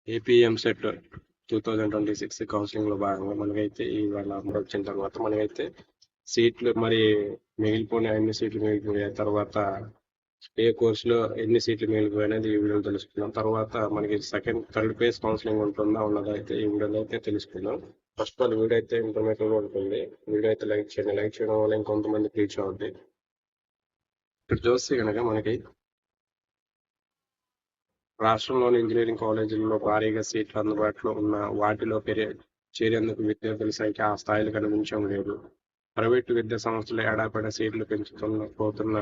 AP EAMCET 2026 కౌన్సిలింగ్లో భాగంగా మనకైతే ఇవాళ అమలు వచ్చిన తర్వాత మనకైతే సీట్లు మరి మిగిలిపోయిన ఎన్ని సీట్లు మిగిలిపోయాయి, తర్వాత ఏ కోర్సులో ఎన్ని సీట్లు మిగిలిపోయాయి అనేది ఈ వీడియోలో తెలుసుకుందాం. తర్వాత మనకి థర్డ్ ఫేజ్ కౌన్సిలింగ్ ఉంటుందా ఉన్నదా అయితే ఈ వీడియోలో అయితే తెలుసుకుందాం. ఫస్ట్ ఆఫ్ ఆల్ వీడియో అయితే ఇన్ఫర్మేటివ్గా ఉంటుంది. వీడియో అయితే లైక్ చేయండి. లైక్ చేయడం వల్ల ఇంకొంతమంది రీచ్ అవుద్ది. ఇక్కడ చూస్తే కనుక మనకి రాష్ట్రంలోని ఇంజనీరింగ్ కాలేజీల్లో భారీగా సీట్లు అందుబాటులో ఉన్న వాటిలో చేరేందుకు విద్యార్థుల సంఖ్య ఆ స్థాయిలో కనిపించడం లేదు. ప్రైవేటు విద్యా సంస్థలు ఏడాపేడా సీట్లు పోతున్న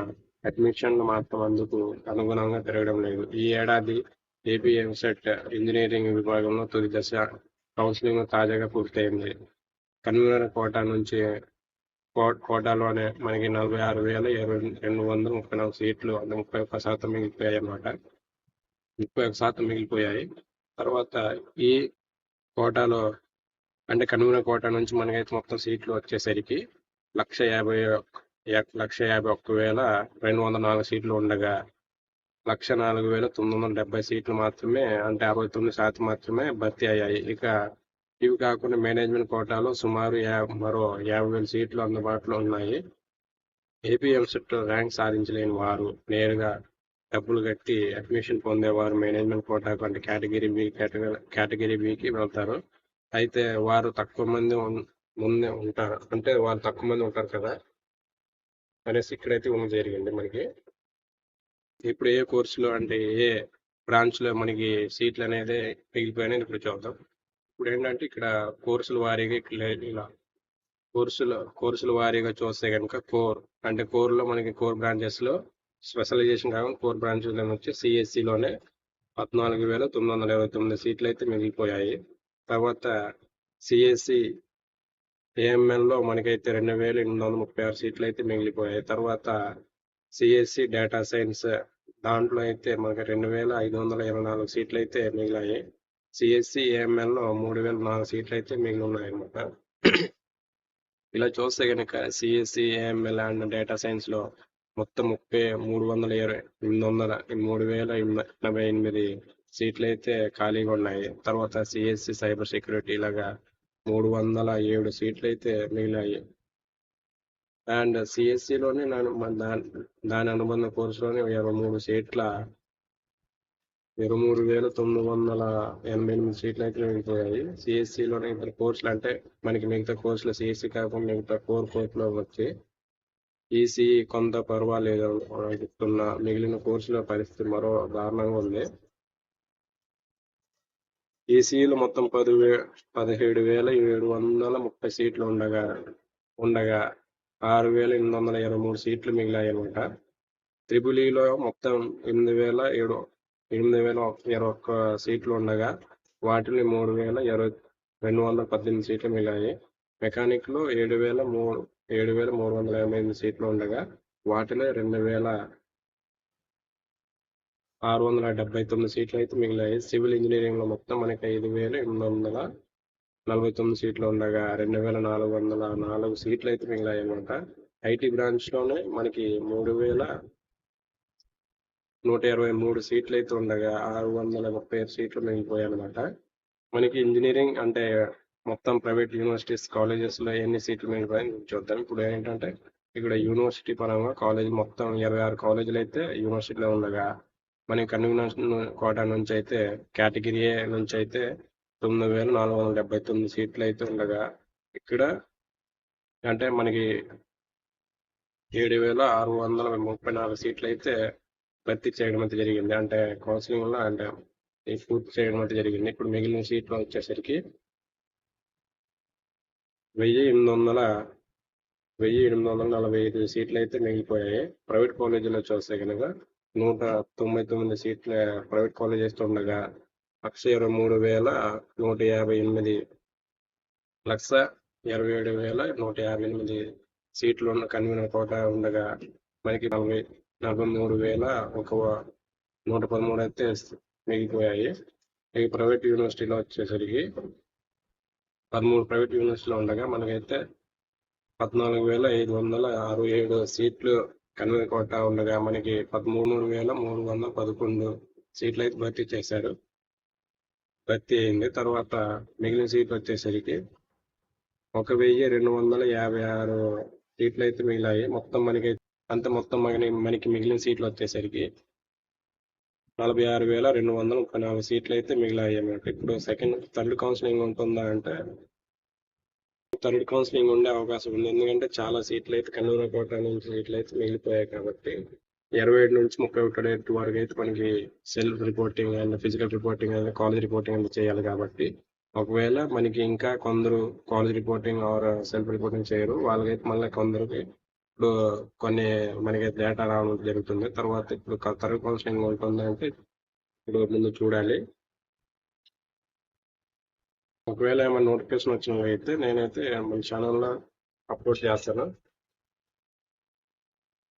అడ్మిషన్లు మాత్రం అందుకు అనుగుణంగా పెరగడం లేదు. ఈ ఏడాది ఏపీ ఎంసెట్ ఇంజనీరింగ్ విభాగంలో తొలి దశ కౌన్సిలింగ్ తాజాగా పూర్తయింది. కన్వీనర్ కోటాలోనే మనకి 46,234 సీట్లు, 31% మిగిలిపోయాయి అన్నమాట. 31% మిగిలిపోయాయి. తర్వాత ఈ కోటాలో అంటే కన్వీనర్ కోటా నుంచి మనకైతే మొత్తం సీట్లు వచ్చేసరికి 1,51,204 సీట్లు ఉండగా 1,04,970 సీట్లు మాత్రమే, అంటే 69% మాత్రమే భర్తీ అయ్యాయి. ఇక ఇవి కాకుండా మేనేజ్మెంట్ కోటాలో సుమారు మరో 50,000 సీట్లు అందుబాటులో ఉన్నాయి. ఏపీ ఎంసెట్ ర్యాంక్ సాధించలేని వారు నేరుగా డబ్బులు కట్టి అడ్మిషన్ పొందేవారు మేనేజ్మెంట్ కోటాకు అంటే కేటగిరీ బికి వెళ్తారు. అయితే వారు తక్కువ మంది ముందే ఉంటారు, అంటే వారు తక్కువ మంది ఉంటారు కదా అనేసి ఇక్కడైతే జరిగింది మనకి. ఇప్పుడు ఏ కోర్సులో అంటే ఏ బ్రాంచ్లో మనకి సీట్లు అనేది మిగిలిపోయినాయి ఇప్పుడు చూద్దాం. ఇప్పుడు ఏంటంటే ఇక్కడ కోర్సుల వారీగా ఇలా కోర్సుల వారీగా చూస్తే కనుక కోర్లో మనకి కోర్ బ్రాంచెస్లో స్పెషలైజేషన్ కాకుండా కోర్ బ్రాంచెస్లో వచ్చి సిఎస్సిలోనే 14,929 సీట్లు అయితే మిగిలిపోయాయి. తర్వాత సిఎస్సి ఏఎంఎల్లో మనకైతే 2,836 సీట్లు అయితే మిగిలిపోయాయి. తర్వాత సిఎస్సి డేటా సైన్స్ దాంట్లో అయితే మనకి 2,524 సీట్లు అయితే మిగిలాయి. సిఎస్సి ఏఎంఎల్లో 3,004 సీట్లు అయితే మిగిలి ఉన్నాయి అన్నమాట. ఇలా చూస్తే కనుక సిఎస్సి ఏఎంఎల్ అండ్ డేటా సైన్స్లో మొత్తం 3,088 సీట్లు అయితే ఖాళీగా ఉన్నాయి. తర్వాత సిఎస్సి సైబర్ సెక్యూరిటీ ఇలాగా 307 సీట్లు అయితే మిగిలాయి. అండ్ సిఎస్సిలోనే దాని అనుబంధ కోర్సులోనే 23,988 సీట్లు అయితే మిగిలిపోయాయి. సిఎస్సిలోనే ఇతర కోర్సులు అంటే మనకి మిగతా కోర్సులు సిఎస్సి కాకుండా మిగతా కోర్సులో వచ్చి ఈసీఈ కొంత పర్వాలేదు అనుకుంటున్న మిగిలిన కోర్సుల పరిస్థితి మరో దారుణంగా ఉంది. ఈసీఈలో మొత్తం 17,730 సీట్లు ఉండగా 6,823 సీట్లు మిగిలాయి అనమాట. త్రిబుల్-ఈలో మొత్తం 8,021 సీట్లు ఉండగా వాటిని 3,218 సీట్లు మిగిలాయి. మెకానిక్లో 7,388 సీట్లు ఉండగా వాటిలో 2,679 సీట్లు అయితే మిగిలాయి. సివిల్ ఇంజనీరింగ్లో మొత్తం మనకి 5,849 సీట్లు ఉండగా 2,404 సీట్లు అయితే మిగిలాయి అనమాట. ఐటీ బ్రాంచ్లోనే మనకి 3,123 సీట్లు అయితే ఉండగా 635 సీట్లు మిగిలిపోయాయి అనమాట. మనకి ఇంజనీరింగ్ అంటే మొత్తం ప్రైవేట్ యూనివర్సిటీస్ కాలేజెస్లో ఎన్ని సీట్లు మిగిలిపోయాయని చూద్దాం. ఇప్పుడు ఏంటంటే ఇక్కడ యూనివర్సిటీ పరంగా కాలేజ్ మొత్తం 26 కాలేజీలు అయితే యూనివర్సిటీలో ఉండగా మనకి కన్వీనర్ కోటా నుంచి అయితే కేటగిరీ ఏ నుంచి అయితే 9,479 సీట్లు అయితే ఉండగా ఇక్కడ అంటే మనకి 7,634 సీట్లు అయితే భర్తీ చేయడం అయితే జరిగింది. అంటే కౌన్సిలింగ్లో అంటే పూర్తి చేయడం అయితే జరిగింది. ఇప్పుడు మిగిలిన సీట్లు వచ్చేసరికి 1,845 సీట్లు అయితే మిగిలిపోయాయి. ప్రైవేట్ కాలేజీలో చూస్తే కనుక 199 సీట్ల ప్రైవేట్ కాలేజెస్ ఉండగా 1,23,158 1,27,158 సీట్లు ఉన్న కన్వీనర్ కోటా ఉండగా మనకి 43,113 అయితే మిగిలిపోయాయి. ఈ ప్రైవేట్ యూనివర్సిటీలో వచ్చేసరికి 13 ప్రైవేట్ యూనివర్సిటీలో ఉండగా మనకైతే 14,567 సీట్లు కన్వీనర్ కోటా ఉండగా మనకి 13,311 సీట్లు అయితే భర్తీ చేశారు. భర్తీ అయింది. తర్వాత మిగిలిన సీట్లు వచ్చేసరికి 1256 సీట్లు అయితే మిగిలాయి. మొత్తం మనకి మిగిలిన సీట్లు వచ్చేసరికి 46,234 సీట్లు అయితే మిగిలాయి అన్నమాట. ఇప్పుడు థర్డ్ కౌన్సిలింగ్ ఉంటుందా అంటే థర్డ్ కౌన్సిలింగ్ ఉండే అవకాశం ఉంది. ఎందుకంటే చాలా సీట్లు అయితే కన్నూరు కోట నుంచి సీట్లు అయితే మిగిలిపోయాయి కాబట్టి 27 నుంచి 31 డేట్ వరకు అయితే మనకి self reporting and physical reporting and college reporting అనేది చేయాలి కాబట్టి ఒకవేళ మనకి ఇంకా కొందరు college reporting or self reporting చేయరు, వాళ్ళకైతే మళ్ళీ కొందరికి ఇప్పుడు కొన్ని మనకి డేటా రావడం జరుగుతుంది. తర్వాత ఇప్పుడు థర్డ్ కౌన్సిలింగ్ ఉంటుంది అంటే ఇప్పుడు ముందు చూడాలి. ఒకవేళ ఏమైనా నోటిఫికేషన్ వచ్చినట్లయితే నేనైతే మన ఛానల్లో అప్లోడ్ చేస్తాను.